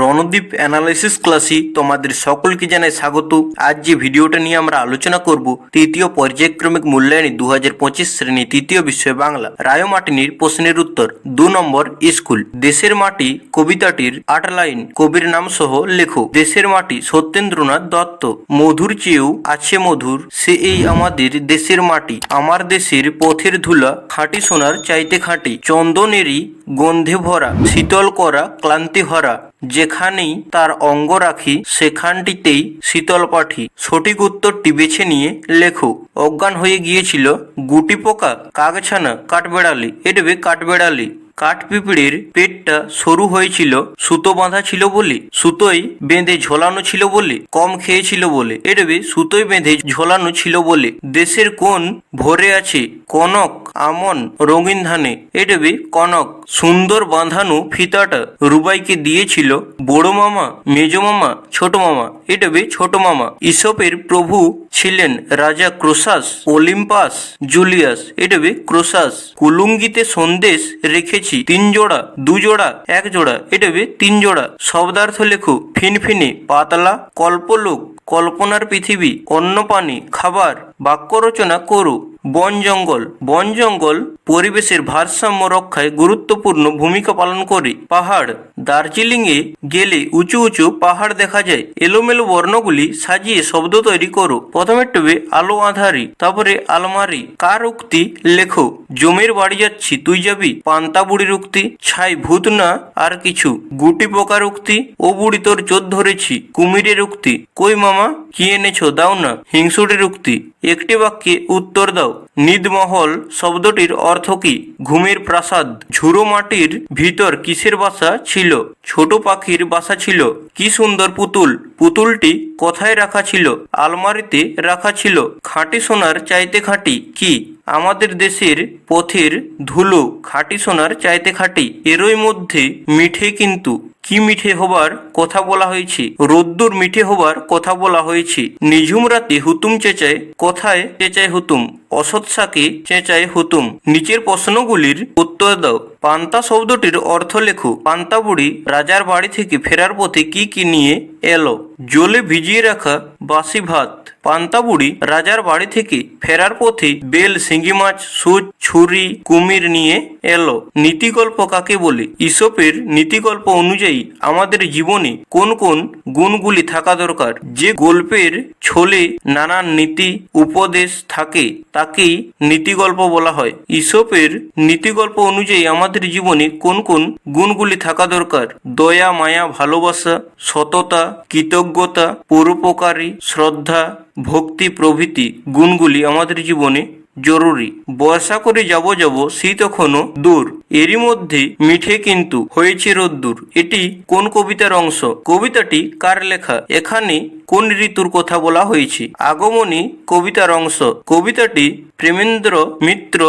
Randeep analysis ক্লাসে তোমাদের সকলকে জানাই স্বাগত। আজ যে ভিডিওটা নিয়ে আমরা আলোচনা করব তৃতীয় পর্যায়ক্রমিক মূল্যায়নে 2025 শ্রেণী তৃতীয় বিষয় বাংলা রায় মার্টিনের প্রশ্নের উত্তর 2 নম্বর স্কুল। দেশের মাটি কবিতাটির 8 লাইন কবির নাম সহ লেখো। দেশের মাটি সত্যেন্দ্রনাথ দত্ত। মধুর চেয়েও আছে মধুর সে এই আমাদের দেশের মাটি, আমার দেশের পথের ধুলা খাঁটি সোনার চাইতে খাঁটি, চন্দনেরই গন্ধে ভরা শীতল করা ক্লান্তি ভরা, যেখানেই তার অঙ্গ রাখি সেখানটিতেই শীতল পাঠি। সঠিক উত্তরটি বেছে নিয়ে লেখো। অজ্ঞান হয়ে গিয়েছিল গুটি পোকা কাকছানা কাঠবেড়ালি, এডবে কাঠবেড়ালি। কাঠপিঁপড়ের পেটটা সরু হয়েছিল সুতো বাঁধা ছিল বলে, সুতোয় বেঁধে ঝোলানো ছিল বলে, কম খেয়েছিল বলে, এডবে সুতোয় বেঁধে ঝোলানো ছিল বলে। দেশের কোন ভরে আছে কনক আমন রঙিন ধানে, এডবে কনক। সুন্দর বাঁধানো ফিতাটা রুবাইকে দিয়েছিল বড় মামা মেজ মামা ছোট মামা, এডবে ছোট মামা। ঈশপের প্রভু ছিলেন রাজা ক্রোসাস অলিম্পাস জুলিয়াস, এডবে ক্রোসাস। কুলুঙ্গিতে সন্দেশ রেখেছি 3 জোড়া 2 জোড়া 1 জোড়া, এডবে 3 জোড়া। শব্দার্থ লেখো। ফিনফিনে পাতলা কল্পলোক কল্পনার পৃথিবী, অন্ন পানি খাবার। বাক্য রচনা করো। বন জঙ্গল। বন জঙ্গল পরিবেশের ভারসাম্য রক্ষায় গুরুত্বপূর্ণ ভূমিকা পালন করে। পাহাড়। দার্জিলিংয়ে গেলে উঁচু উঁচু পাহাড় দেখা যায়। এলোমেলো বর্ণগুলি সাজিয়ে শব্দ তৈরি করো। প্রথমে টবে আলো আঁধারি, তারপরে আলমারি। কার উক্তি লেখো। জমির বাড়ি যাচ্ছি তুই যাবি পান্তা বুড়ির উক্তি। ছাই ভূত না আর কিছু। গুটি পোকার উক্তি। ও বুড়ি তোর চোদ ধরেছি কুমিরের উক্তি। কই মামা কি এনেছো দাও না হিংসুটির উক্তি। একটি বাক্যে উত্তর দাও। নিদমহল শব্দটির অর্থ কি? ঘুমের প্রাসাদ। ঝুড়ো মাটির ভিতর কিসের বাসা ছিল? ছোট পাখির বাসা ছিল। কি সুন্দর পুতুল, পুতুলটি কোথায় রাখা ছিল? আলমারিতে রাখা ছিল। খাঁটি সোনার চাইতে খাঁটি কি? আমাদের দেশের পথের ধুলো খাঁটি সোনার চাইতে খাঁটি। এরই মধ্যে মিঠে কিন্তু কি মিঠে হবার কথা বলা হয়েছে? রোদ্দুর মিঠে হবার কথা বলা হয়েছে। নিঝুম রাতে হুতুম চেঁচায়, কোথায় চেঁচায় হুতুম? অসৎ শাকে চেঁচায় হুতুম। নিচের প্রশ্নগুলির উত্তর দাও। পান্তা শব্দটির অর্থ লেখো। পান্তা বুড়ি রাজার বাড়ি থেকে ফেরার পথে কি কি নিয়ে এলো? জলে ভিজিয়ে রাখা বাসি ভাত। পান্তা বুড়ি রাজার বাড়ি থেকে ফেরার পথে বেল শিঙি মাছ সুচ ছুরি কুমির নিয়ে এলো। নীতিগল্প কাকে বলে? ঈশপের নীতিগল্প অনুযায়ী আমাদের জীবনে কোন কোন গুণগুলি থাকা দরকার? যে গল্পের ছলে নানান নীতি উপদেশ থাকে তাকেই নীতিগল্প বলা হয়। ঈশপের নীতিগল্প অনুযায়ী আমাদের জীবনে কোন কোন গুণগুলি থাকা দরকার? দয়া মায়া ভালোবাসা সততা কৃতজ্ঞতা পরোপকারী শ্রদ্ধা ভক্তি প্রভৃতি গুণগুলি আমাদের জীবনে জরুরি। বর্ষা করে যাব যাব শীত এখনো দূর, এরই মধ্যে মিঠে কিন্তু হয়েছে রোদ্দুর। এটি কোন কবিতার অংশ? কবিতাটি কার লেখা? এখানে কোন ঋতুর কথা বলা হয়েছে? আগমনী কবিতার অংশ। কবিতাটি প্রেমেন্দ্র মিত্র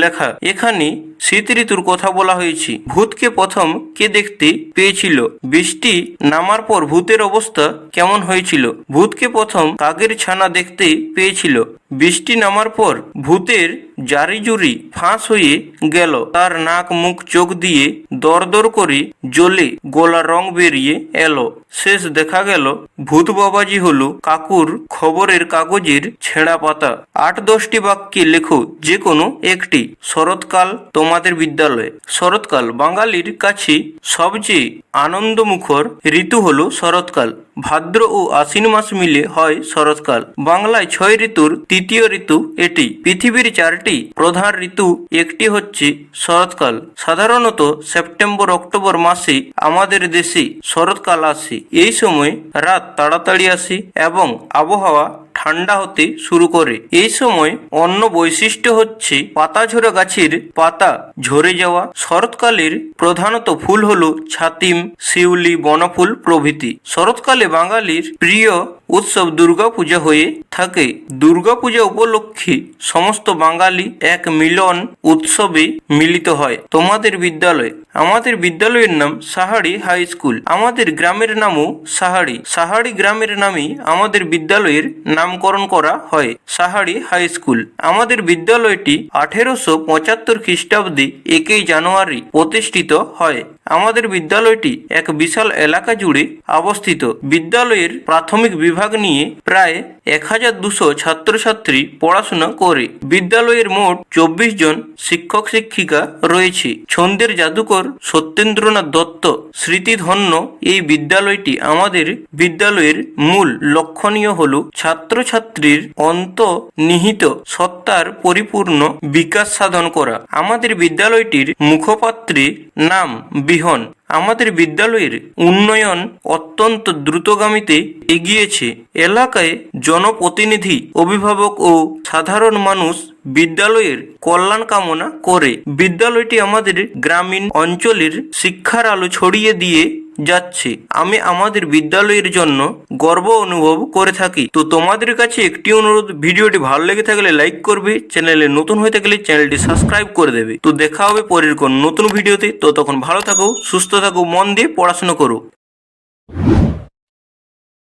লেখা। এখানে শীত ঋতুর কথা বলা হয়েছে। ভূতকে প্রথম কে দেখতে পেয়েছিল? বৃষ্টি নামার পর ভূতের অবস্থা কেমন হয়েছিল? ভূতকে প্রথম কাকের ছানা দেখতে পেয়েছিল। বৃষ্টি নামার পর ভূতের জারি জুরি ফাঁস হয়ে গেল। তার নাক মুখ চোখ দিয়ে দর দর করে জ্বলে গলার রং বেরিয়ে এলো। শেষ দেখা গেল ভূত বাবাজি হলো কাকুর খবরের কাগজের ছেঁড়া পাতা। 8-10টি বাক্যে লেখো যে কোনো একটি। শরৎকাল তোমাদের বিদ্যালয়ে। শরৎকাল বাঙালির কাছে সবচেয়ে আনন্দমুখর ঋতু হলো শরৎকাল। ভাদ্র ও আশ্বিন মাস মিলে হয় শরৎকাল। বাংলায় 6 ঋতুর তৃতীয় ঋতু এটি। পৃথিবীর 4টি প্রধান ঋতু একটি হচ্ছে শরৎকাল। সাধারণত সেপ্টেম্বর অক্টোবর মাসে আমাদের দেশে শরৎকাল আসে। এই সময় রাত তাড়াতাড়ি আসে এবং আবহাওয়া ঠান্ডা হতে শুরু করে। এই সময় অন্য বৈশিষ্ট্য হচ্ছে পাতা ঝরা গাছের পাতা ঝরে যাওয়া। শরৎকালের প্রধানত ফুল হলো ছাতিম শিউলি বনফুল প্রভৃতি। শরৎকালে বাঙালির প্রিয় উৎসব দুর্গাপূজা হয়ে থাকে। দুর্গাপূজা উপলক্ষে সমস্ত বাঙালি এক মিলন উৎসবে মিলিত হয়। তোমাদের বিদ্যালয়। আমাদের বিদ্যালয়ের নাম সাহারি হাই স্কুল। আমাদের গ্রামের নামও সাহারি। সাহারি গ্রামের নামেই আমাদের বিদ্যালয়ের নামকরণ করা হয় সাহারি হাই স্কুল। আমাদের বিদ্যালয়টি 1875 খ্রিস্টাব্দে 1 জানুয়ারি প্রতিষ্ঠিত হয়। আমাদের বিদ্যালয়টি এক বিশাল এলাকা জুড়ে অবস্থিত। বিদ্যালয়ের প্রাথমিক বিভাগ নিয়ে প্রায় 1200 ছাত্রছাত্রী পড়াশোনা করে। বিদ্যালয়ের মোট 24 জন শিক্ষক শিক্ষিকা রয়েছে। ছন্দের জাদুকর সত্যেন্দ্রনাথ দত্ত স্মৃতিধন্য এই বিদ্যালয়টি আমাদের বিদ্যালয়ের মূল লক্ষণীয় হল ছাত্রছাত্রীর অন্তর্নিহিত সত্তার পরিপূর্ণ বিকাশ সাধন করা। আমাদের বিদ্যালয়টির মুখপাত্রের নাম বিহন। আমাদের বিদ্যালয়ের উন্নয়ন অত্যন্ত দ্রুতগামীতে এগিয়েছে। এলাকায় জনপ্রতিনিধি, অভিভাবক ও সাধারণ মানুষ বিদ্যালয়ের কল্যাণ কামনা করে। বিদ্যালয়টি আমাদের গ্রামীণ অঞ্চলের শিক্ষার আলো ছড়িয়ে দিয়ে যাচ্ছে। আমি আমাদের বিদ্যালয়ের জন্য গর্ব অনুভব করে থাকি। তো তোমাদের কাছে একটি অনুরোধ, ভিডিওটি ভালো লেগে থাকলে লাইক করবে, চ্যানেলে নতুন হয়ে থাকলে চ্যানেলটি সাবস্ক্রাইব করে দেবে। তো দেখা হবে পরের কোন নতুন ভিডিওতে। তো তখন ভালো থাকো, সুস্থ থাকো, মন দিয়ে পড়াশোনা করো।